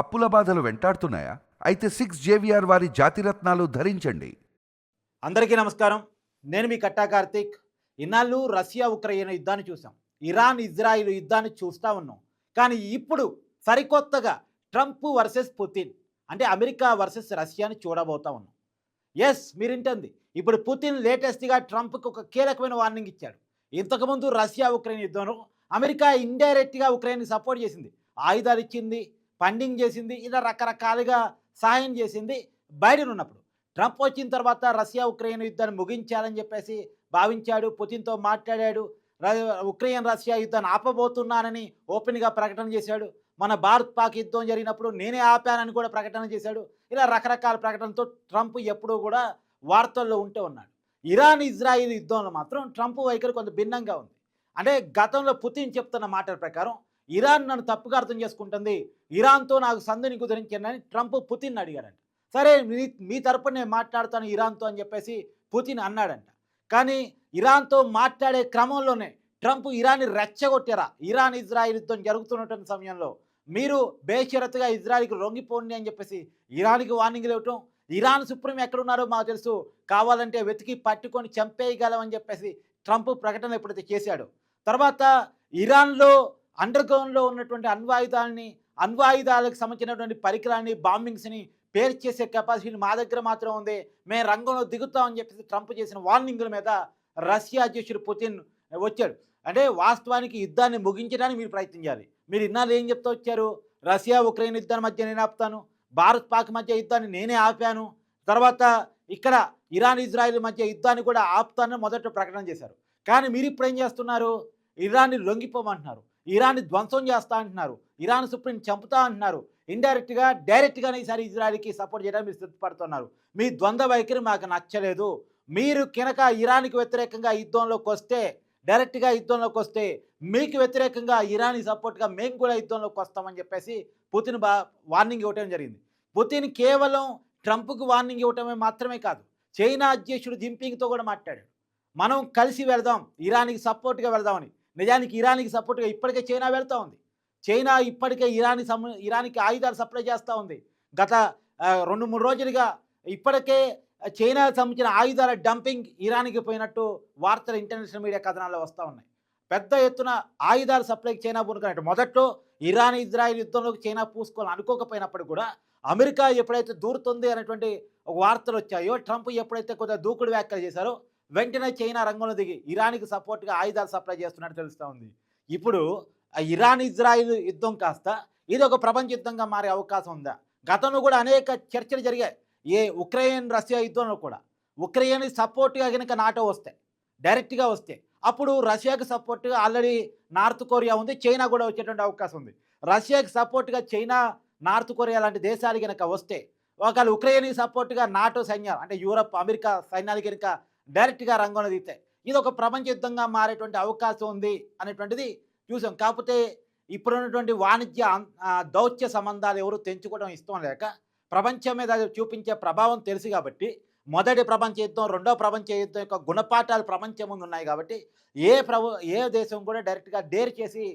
అప్పుల బాధలు వెంటాడుతున్నాయా? అయితే 6 JVR వారి జాతిరత్నాలు ధరించండి. అందరికీ నమస్కారం. నేను మీ కట్టా కార్తీక్. ఇన్నాళ్ళు రష్యా ఉక్రెయిన్ యుద్ధాన్ని చూసాం. ఇరాన్ ఇజ్రాయిల్ యుద్ధాన్ని చూస్తూ ఉన్నాం. కానీ ఇప్పుడు సరికొత్తగా ట్రంప్ వర్సెస్ పుతిన్, అంటే అమెరికా వర్సెస్ రష్యాని చూడబోతా ఉన్నాం. మీరింటుంది. ఇప్పుడు పుతిన్ లేటెస్ట్గా ట్రంప్కి ఒక కీలకమైన వార్నింగ్ ఇచ్చాడు. ఇంతకుముందు రష్యా ఉక్రెయిన్ యుద్ధంలో అమెరికా ఇండైరెక్ట్గా ఉక్రెయిన్కి సపోర్ట్ చేసింది, ఆయుధాలు ఇచ్చింది, ఫండింగ్ చేసింది, ఇలా రకరకాలుగా సహాయం చేసింది బైడెన్ ఉన్నప్పుడు. ట్రంప్ వచ్చిన తర్వాత రష్యా ఉక్రెయిన్ యుద్ధాన్ని ముగించాలని చెప్పేసి భావించాడు. పుతిన్తో మాట్లాడాడు. ఉక్రెయిన్ రష్యా యుద్ధాన్ని ఆపబోతున్నానని ఓపెన్గా ప్రకటన చేశాడు. మన భారత్ పాక్ యుద్ధం జరిగినప్పుడు నేనే ఆపానని కూడా ప్రకటన చేశాడు. ఇలా రకరకాల ప్రకటనతో ట్రంప్ ఎప్పుడూ కూడా వార్తల్లో ఉంటూ ఉన్నాడు. ఇరాన్ ఇజ్రాయిల్ యుద్ధంలో మాత్రం ట్రంప్ వైఖరి కొంత భిన్నంగా ఉంది. అంటే గతంలో పుతిన్ చెప్తున్న మాటల ప్రకారం ఇరాన్ నన్ను తప్పుగా అర్థం చేసుకుంటుంది, ఇరాన్తో నాకు సంధిని కుదిరించానని ట్రంప్ పుతిన్ అడిగాడంట. సరే, మీ తరపున నేను మాట్లాడతాను ఇరాన్తో అని చెప్పేసి పుతిన్ అన్నాడంట. కానీ ఇరాన్తో మాట్లాడే క్రమంలోనే ట్రంప్ ఇరాన్ని రెచ్చగొట్టారా, ఇరాన్ ఇజ్రాయిల్ యుద్ధం జరుగుతున్నటువంటి సమయంలో మీరు బేషరతుగా ఇజ్రాయిల్కి లొంగిపోండి అని చెప్పేసి ఇరాన్కి వార్నింగ్ ఇవ్వటం, ఇరాన్ సుప్రీం ఎక్కడున్నారో మాకు తెలుసు, కావాలంటే వెతికి పట్టుకొని చంపేయగలమని చెప్పేసి ట్రంప్ ప్రకటన ఎప్పుడైతే చేశాడో, తర్వాత ఇరాన్లో అండర్ గ్రౌండ్లో ఉన్నటువంటి అణ్వాయుధాలకు సంబంధించినటువంటి పరికరాన్ని, బాంబింగ్స్ని పేరు చేసే కెపాసిటీ మా దగ్గర మాత్రం ఉంది, మేము రంగంలో దిగుతామని చెప్పేసి ట్రంప్ చేసిన వార్నింగుల మీద రష్యా అధ్యక్షుడు పుతిన్ వచ్చాడు. అంటే వాస్తవానికి యుద్ధాన్ని ముగించడానికి మీరు ప్రయత్నించాలి. మీరు ఇన్నాళ్ళు ఏం చెప్తూ వచ్చారు? రష్యా ఉక్రెయిన్ యుద్ధాన్ని మధ్య నేను ఆపుతాను, భారత్ పాక్ మధ్య యుద్ధాన్ని నేనే ఆపాను, తర్వాత ఇక్కడ ఇరాన్ ఇజ్రాయిల్ మధ్య యుద్ధాన్ని కూడా ఆపుతానని మొదట ప్రకటన చేశారు. కానీ మీరు ఇప్పుడు ఏం చేస్తున్నారు? ఇరాన్ని లొంగిపోమంటున్నారు, ఇరాన్ని ధ్వంసం చేస్తా అంటున్నారు, ఇరాన్ సుప్రీం చంపుతా అంటున్నారు. ఇండైరెక్ట్గా డైరెక్ట్గానే ఈసారి ఇజ్రాయిల్కి సపోర్ట్ చేయడానికి మీరు సిద్ధపడుతున్నారు. మీ ద్వంద్వ వైఖరి మాకు నచ్చలేదు. మీరు కనుక ఇరాన్కి వ్యతిరేకంగా యుద్ధంలోకి వస్తే, డైరెక్ట్గా యుద్ధంలోకి వస్తే, మీకు వ్యతిరేకంగా ఇరాన్కి సపోర్ట్గా మేము కూడా యుద్ధంలోకి వస్తామని చెప్పేసి పుతిన్ వార్నింగ్ ఇవ్వటం జరిగింది. పుతిన్ కేవలం ట్రంప్కు వార్నింగ్ ఇవ్వటమే మాత్రమే కాదు, చైనా అధ్యక్షుడు జిన్పింగ్తో కూడా మాట్లాడాడు. మనం కలిసి వెళదాం, ఇరాన్కి సపోర్ట్గా వెళదామని. నిజానికి ఇరాన్కి సపోర్ట్గా ఇప్పటికే చైనా వెళ్తూ ఉంది. చైనా ఇప్పటికే ఇరాన్కి ఆయుధాలు సప్లై చేస్తూ ఉంది. గత 2-3 రోజులుగా ఇప్పటికే చైనాకు సంబంధించిన ఆయుధాల డంపింగ్ ఇరాన్కి పోయినట్టు వార్తలు ఇంటర్నేషనల్ మీడియా కథనాల్లో వస్తూ ఉన్నాయి. పెద్ద ఎత్తున ఆయుధాల సప్లైకి చైనా పూనుకున్నట్టు. మొదట్లో ఇరాన్ ఇజ్రాయిల్ యుద్ధంలోకి చైనా పూసుకోవాలని అనుకోకపోయినప్పుడు కూడా అమెరికా ఎప్పుడైతే దూరుతుంది అనేటువంటి వార్తలు వచ్చాయో, ట్రంప్ ఎప్పుడైతే కొద్దిగా దూకుడు వ్యాఖ్యలు చేశారో, వెంటనే చైనా రంగంలో దిగి ఇరాన్కి సపోర్ట్గా ఆయుధాలు సప్లై చేస్తున్నట్టు తెలుస్తూ ఉంది. ఇప్పుడు ఇరాన్ ఇజ్రాయిల్ యుద్ధం కాస్త ఇది ఒక ప్రపంచ యుద్ధంగా మారే అవకాశం ఉందా? గతంలో కూడా అనేక చర్చలు జరిగాయి. ఉక్రెయిన్ రష్యా యుద్ధంలో కూడా ఉక్రెయిన్ సపోర్ట్గా కనుక నాటో వస్తే, డైరెక్ట్గా వస్తే, అప్పుడు రష్యాకి సపోర్ట్గా ఆల్రెడీ నార్త్ కొరియా ఉంది, చైనా కూడా వచ్చేటువంటి అవకాశం ఉంది. రష్యాకి సపోర్ట్గా చైనా, నార్త్ కొరియా లాంటి దేశాలు కనుక వస్తే, ఒకవేళ ఉక్రెయిన్కి సపోర్ట్గా నాటో సైన్యాలు అంటే యూరప్, అమెరికా సైన్యాలు కనుక డైరెక్ట్గా రంగంలో దిగితే ఇది ఒక ప్రపంచ యుద్ధంగా మారేటువంటి అవకాశం ఉంది అనేటువంటిది చూసాం. కాకపోతే ఇప్పుడున్నటువంటి వాణిజ్య దౌత్య సంబంధాలు ఎవరు తెంచుకోవడం ఇష్టం లేక, ప్రపంచం మీద చూపించే ప్రభావం తెలుసు కాబట్టి, మొదటి ప్రపంచ యుద్ధం, రెండో ప్రపంచ యుద్ధం యొక్క గుణపాఠాలు ప్రపంచం ముందు ఉన్నాయి కాబట్టి ఏ దేశం కూడా డైరెక్ట్గా డేర్ చేసి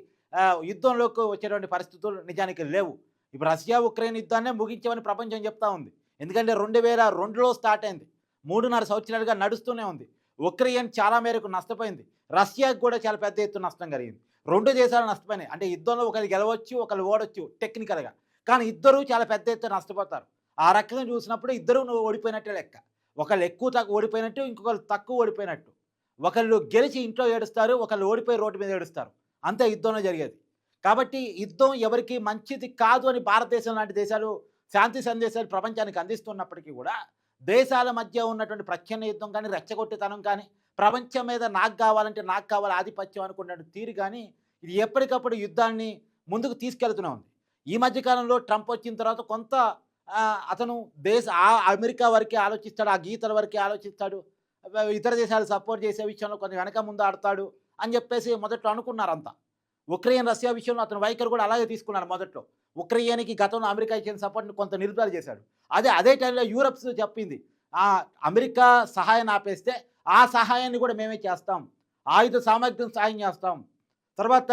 యుద్ధంలోకి వచ్చేటువంటి పరిస్థితులు నిజానికి లేవు. ఇప్పుడు రష్యా ఉక్రెయిన్ యుద్ధాన్నే ముగించామని ప్రపంచం చెప్తా ఉంది. ఎందుకంటే 2002లో స్టార్ట్ అయింది, 3.5 సంవత్సరాలుగా నడుస్తూనే ఉంది. ఉక్రెయిన్ చాలా మేరకు నష్టపోయింది, రష్యాకు కూడా చాలా పెద్ద ఎత్తున నష్టం కలిగింది. 2 దేశాలు నష్టపోయినాయి. అంటే యుద్ధంలో ఒకరు గెలవచ్చు, ఒకరు ఓడొచ్చు టెక్నికల్గా, కానీ ఇద్దరూ చాలా పెద్ద ఎత్తున నష్టపోతారు. ఆ రకంగా చూసినప్పుడు ఇద్దరు ఓడిపోయినట్టే లెక్క. ఒకళ్ళు ఎక్కువ తక్కువ ఓడిపోయినట్టు, ఇంకొకరు తక్కువ ఓడిపోయినట్టు. ఒకళ్ళు గెలిచి ఇంట్లో ఏడుస్తారు, ఒకళ్ళు ఓడిపోయి రోడ్డు మీద ఏడుస్తారు. అంతే యుద్ధంలో జరిగేది. కాబట్టి యుద్ధం ఎవరికి మంచిది కాదు అని భారతదేశం లాంటి దేశాలు శాంతి సందేశాలు ప్రపంచానికి అందిస్తున్నప్పటికీ కూడా, దేశాల మధ్య ఉన్నటువంటి ప్రచ్ఛన్న యుద్ధం కానీ, రెచ్చగొట్టేతనం కానీ, ప్రపంచం మీద నాకు కావాలంటే నాకు కావాలి ఆధిపత్యం అనుకున్న తీరు కానీ, ఇది ఎప్పటికప్పుడు యుద్ధాన్ని ముందుకు తీసుకెళ్తూనే ఉంది. ఈ మధ్యకాలంలో ట్రంప్ వచ్చిన తర్వాత కొంత అతను అమెరికా వరకే ఆలోచిస్తాడు, ఆ గీతల వరకే ఆలోచిస్తాడు, ఇతర దేశాలు సపోర్ట్ చేసే విషయంలో కొంచెం వెనక ముందు ఆడతాడు అని చెప్పేసి మొదట్లో అనుకున్నారంతా. ఉక్రెయిన్ రష్యా విషయంలో అతను వైఖరి కూడా అలాగే తీసుకున్నాడు. మొదట్లో ఉక్రెయిన్కి గతంలో అమెరికా ఇచ్చిన సపోర్ట్ని కొంత నిలుపుదల చేశాడు. అదే టైంలో యూరప్స్ చెప్పింది, అమెరికా సహాయాన్ని ఆపేస్తే ఆ సహాయాన్ని కూడా మేమే చేస్తాం, ఆయుధ సామగ్రిని సహాయం చేస్తాం, తర్వాత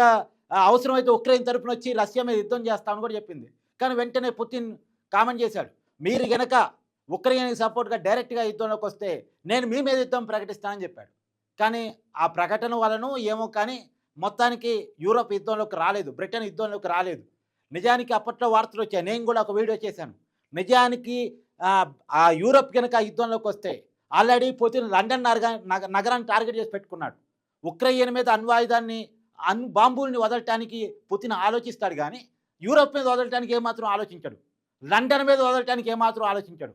అవసరమైతే ఉక్రెయిన్ తరపున వచ్చి రష్యా మీద యుద్ధం చేస్తామని కూడా చెప్పింది. కానీ వెంటనే పుతిన్ కామెంట్ చేశాడు, మీరు గనక ఉక్రెయిన్కి సపోర్ట్గా డైరెక్ట్గా యుద్ధంలోకి వస్తే నేను మీ మీద యుద్ధం ప్రకటిస్తానని చెప్పాడు. కానీ ఆ ప్రకటన వలన ఏమో కానీ మొత్తానికి యూరోప్ యుద్ధంలోకి రాలేదు, బ్రిటన్ యుద్ధంలోకి రాలేదు. నిజానికి అప్పట్లో వార్తలు వచ్చాయి, నేను కూడా ఒక వీడియో చేశాను. నిజానికి ఆ యూరోప్ కనుక యుద్ధంలోకి వస్తే ఆల్రెడీ పుతిన్ లండన్ నగరాన్ని టార్గెట్ చేసి పెట్టుకున్నాడు. ఉక్రెయిన్ మీద అణ్వాయుధాన్ని బాంబుల్ని వదలటానికి పుతిన్ ఆలోచిస్తాడు కానీ యూరోప్ మీద వదలటానికి ఏమాత్రం ఆలోచించాడు. లండన్ మీద వదలటానికి ఏమాత్రం ఆలోచించాడు.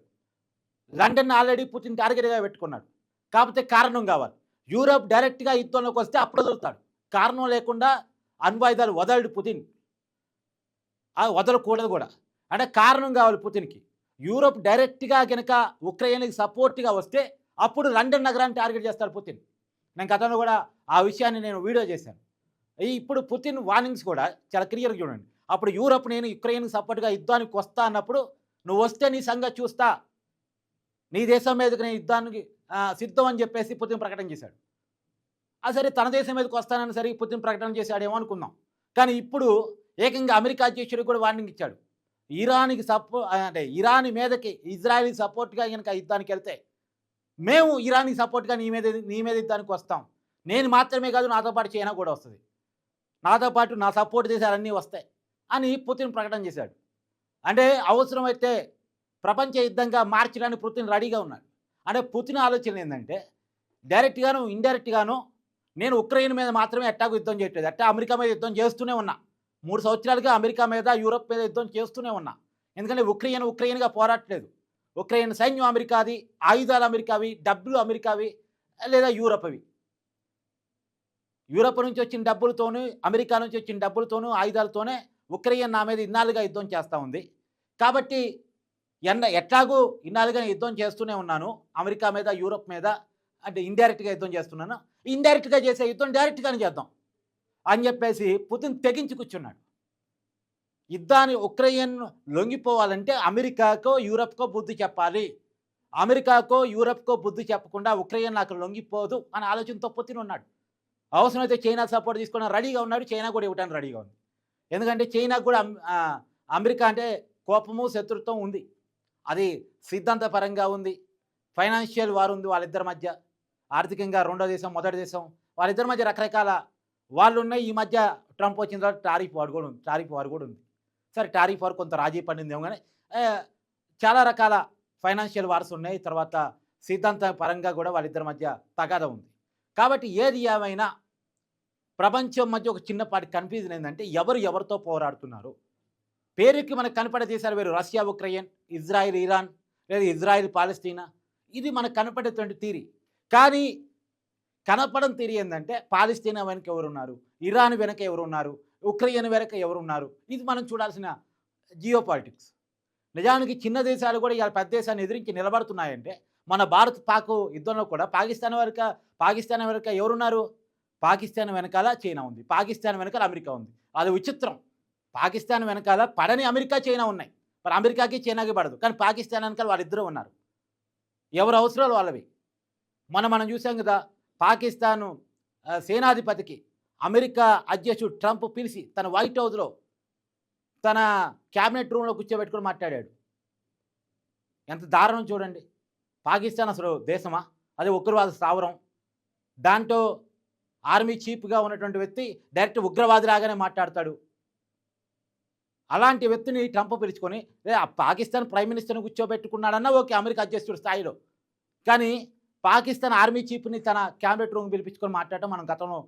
లండన్ ఆల్రెడీ పుతిన్ టార్గెట్గా పెట్టుకున్నాడు. కాకపోతే కారణం కావాలి. యూరోప్ డైరెక్ట్గా యుద్ధంలోకి వస్తే అప్పుడు వదులుతాడు. కారణం లేకుండా అణ్వాయుధాలు వదలడు పుతిన్, వదలకూడదు కూడా. అంటే కారణం కావాలి పుతిన్కి. యూరోప్ డైరెక్ట్గా కనుక ఉక్రెయిన్కి సపోర్ట్గా వస్తే అప్పుడు లండన్ నగరాన్ని టార్గెట్ చేస్తాడు పుతిన్. నేను గతంలో కూడా ఆ విషయాన్ని నేను వీడియో చేశాను. ఇప్పుడు పుతిన్ వార్నింగ్స్ కూడా చాలా క్లియర్గా చూడండి. అప్పుడు యూరోప్ నేను ఉక్రెయిన్కి సపోర్ట్గా యుద్ధానికి వస్తా అన్నప్పుడు నువ్వు వస్తే నీ సంగతి చూస్తా, నీ దేశం మీదకి నేను యుద్ధానికి సిద్ధం అని చెప్పేసి పుతిన్ ప్రకటన చేశాడు. సరే తన దేశం మీదకి వస్తానని సరే పుతిన్ ప్రకటన చేశాడేమో అనుకుందాం. కానీ ఇప్పుడు ఏకంగా అమెరికా అధ్యక్షుడు కూడా వార్నింగ్ ఇచ్చాడు. ఇరాన్కి అంటే ఇరాన్ మీదకి ఇజ్రాయెల్ సపోర్ట్గా కనుక యుద్ధానికి వెళ్తే మేము ఇరాన్కి సపోర్ట్గా నీ మీద యుద్ధానికి వస్తాం. నేను మాత్రమే కాదు, నాతో పాటు చైనా కూడా వస్తుంది, నాతో పాటు నా సపోర్ట్ దేశాలన్నీ వస్తాయి అని పుతిన్ ప్రకటన చేశాడు. అంటే అవసరమైతే ప్రపంచ యుద్ధంగా మార్చడానికి పుతిన్ రెడీగా ఉన్నాడు. అంటే పుతిన్ ఆలోచన ఏంటంటే డైరెక్ట్గాను ఇండైరెక్ట్గాను నేను ఉక్రెయిన్ మీద మాత్రమే ఎట్టాకు యుద్ధం చేయట్లేదు, అట్టా అమెరికా మీద యుద్ధం చేస్తూనే ఉన్నా. 3 సంవత్సరాలుగా అమెరికా మీద యూరోప్ మీద యుద్ధం చేస్తూనే ఉన్నా. ఎందుకంటే ఉక్రెయిన్గా పోరాటలేదు. ఉక్రెయిన్ సైన్యం అమెరికాది, ఆయుధాలు అమెరికావి, డబ్బులు అమెరికావి లేదా యూరోప్వి. యూరోప్ నుంచి వచ్చిన డబ్బులతోనూ అమెరికా నుంచి వచ్చిన డబ్బులతోనూ ఆయుధాలతోనే ఉక్రెయిన్ నా మీద ఇన్నాళ్ళుగా యుద్ధం చేస్తూ ఉంది. కాబట్టి ఎట్లాగూ ఇన్నాళ్ళుగా యుద్ధం చేస్తూనే ఉన్నాను అమెరికా మీద, యూరోప్ మీద. అంటే ఇండైరెక్ట్గా యుద్ధం చేస్తున్నాను, ఇండైరెక్ట్గా చేసే యుద్ధం డైరెక్ట్గానే చేద్దాం అని చెప్పేసి పుతిన్ తెగించి కూర్చున్నాడు. యుద్ధాన్ని ఉక్రెయిన్ లొంగిపోవాలంటే అమెరికాకో యూరోప్కో బుద్ధి చెప్పాలి, అమెరికాకో యూరోప్కో బుద్ధి చెప్పకుండా ఉక్రెయిన్ నాకు లొంగిపోదు అనే ఆలోచనతో పుతిన్ ఉన్నాడు. అవసరమైతే చైనా సపోర్ట్ తీసుకున్న రెడీగా ఉన్నాడు, చైనా కూడా ఇవ్వడానికి రెడీగా ఉంది. ఎందుకంటే చైనాకు కూడా అమెరికా అంటే కోపము శత్రుత్వం ఉంది. అది సిద్ధాంతపరంగా ఉంది, ఫైనాన్షియల్ వార్ ఉంది వాళ్ళిద్దరి మధ్య, ఆర్థికంగా రెండో దేశం మొదటి దేశం వాళ్ళిద్దరి మధ్య రకరకాల వాళ్ళు ఉన్నాయి. ఈ మధ్య ట్రంప్ వచ్చిన తర్వాత టారిఫ్ వార్ కూడా ఉంది. సరే టారిఫ్ వార్ కొంత రాజీ పడిందేమో కానీ చాలా రకాల ఫైనాన్షియల్ వార్స్ ఉన్నాయి. తర్వాత సిద్ధాంత పరంగా కూడా వాళ్ళిద్దరి మధ్య తగాదా ఉంది. కాబట్టి ఏది ఏమైనా ప్రపంచం మధ్య ఒక చిన్నపాటి కన్ఫ్యూజన్ ఏంటంటే ఎవరితో పోరాడుతున్నారు. పేరుకి మనకు కనపడే దేశాలు వేరు, రష్యా ఉక్రెయిన్, ఇజ్రాయిల్ ఇరాన్, లేదా ఇజ్రాయిల్ పాలస్తీనా. ఇది మనకు కనపడేటువంటి థియరీ. కానీ కనపడని థియరీ ఏంటంటే పాలస్తీనా వెనక ఎవరున్నారు, ఇరాన్ వెనక ఎవరున్నారు, ఉక్రెయిన్ వెనక ఎవరున్నారు. ఇది మనం చూడాల్సిన జియో పాలిటిక్స్. నిజానికి చిన్న దేశాలు కూడా ఇలా పెద్ద దేశాన్ని ఎదిరించి నిలబడుతున్నాయంటే మన భారత్ పాక్ యుద్ధంలో కూడా పాకిస్తాన్ వెనక ఎవరున్నారు? పాకిస్తాన్ వెనకాల చైనా ఉంది, పాకిస్తాన్ వెనకాల అమెరికా ఉంది. అది విచిత్రం. పాకిస్తాన్ వెనకాల పడని అమెరికా చైనా ఉన్నాయి, మరి అమెరికాకి చైనాకి పడదు. కానీ పాకిస్తాన్ వెనకాల వాళ్ళిద్దరూ ఉన్నారు. ఎవరు అవసరాలు వాళ్ళవి. మనం చూసాం కదా, పాకిస్తాను సేనాధిపతికి అమెరికా అధ్యక్షుడు ట్రంప్ పిలిచి తన వైట్ హౌస్లో తన క్యాబినెట్ రూమ్లో కూర్చోబెట్టుకుని మాట్లాడాడు. ఎంత దారుణం చూడండి. పాకిస్తాన్ అసలు దేశమా? అది ఉగ్రవాద స్థావరం. దాంట్లో ఆర్మీ చీఫ్గా ఉన్నటువంటి వ్యక్తి డైరెక్ట్ ఉగ్రవాది లాగానే మాట్లాడతాడు. అలాంటి వ్యక్తిని ట్రంప్ పిలుచుకొని పాకిస్తాన్ ప్రైమ్ మినిస్టర్ని కూర్చోబెట్టుకున్నాడన్నా ఓకే, అమెరికా అధ్యక్షుడు స్థాయిలో. కానీ పాకిస్తాన్ ఆర్మీ చీఫ్ని తన క్యాబినెట్ రూమ్ పిలిపించుకొని మాట్లాడటం మనం గతంలో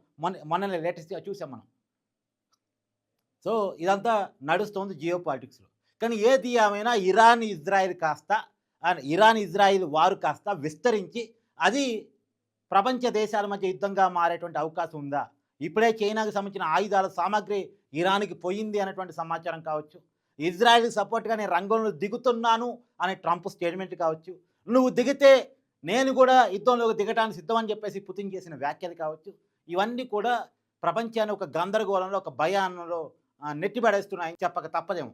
మొన్న లేటెస్ట్గా చూసాం మనం. సో ఇదంతా నడుస్తుంది జియో పాలిటిక్స్లో. కానీ ఏది ఏమైనా ఇరాన్ ఇజ్రాయిల్ వారు కాస్త విస్తరించి అది ప్రపంచ దేశాల మధ్య యుద్ధంగా మారేటువంటి అవకాశం ఉందా? ఇప్పుడే చైనాకు సంబంధించిన ఆయుధాల సామాగ్రి ఇరాన్కి పోయింది అనేటువంటి సమాచారం కావచ్చు, ఇజ్రాయిల్కి సపోర్ట్గా నేను రంగంలో దిగుతున్నాను అనే ట్రంప్ స్టేట్మెంట్ కావచ్చు, నువ్వు దిగితే నేను కూడా యుద్ధంలోకి దిగడానికి సిద్ధమని చెప్పేసి పుతిన్ చేసిన వ్యాఖ్యలు కావచ్చు, ఇవన్నీ కూడా ప్రపంచాన్ని ఒక గందరగోళంలో, ఒక భయానంలో నెట్టిపడేస్తున్నాయని చెప్పక తప్పదేమో.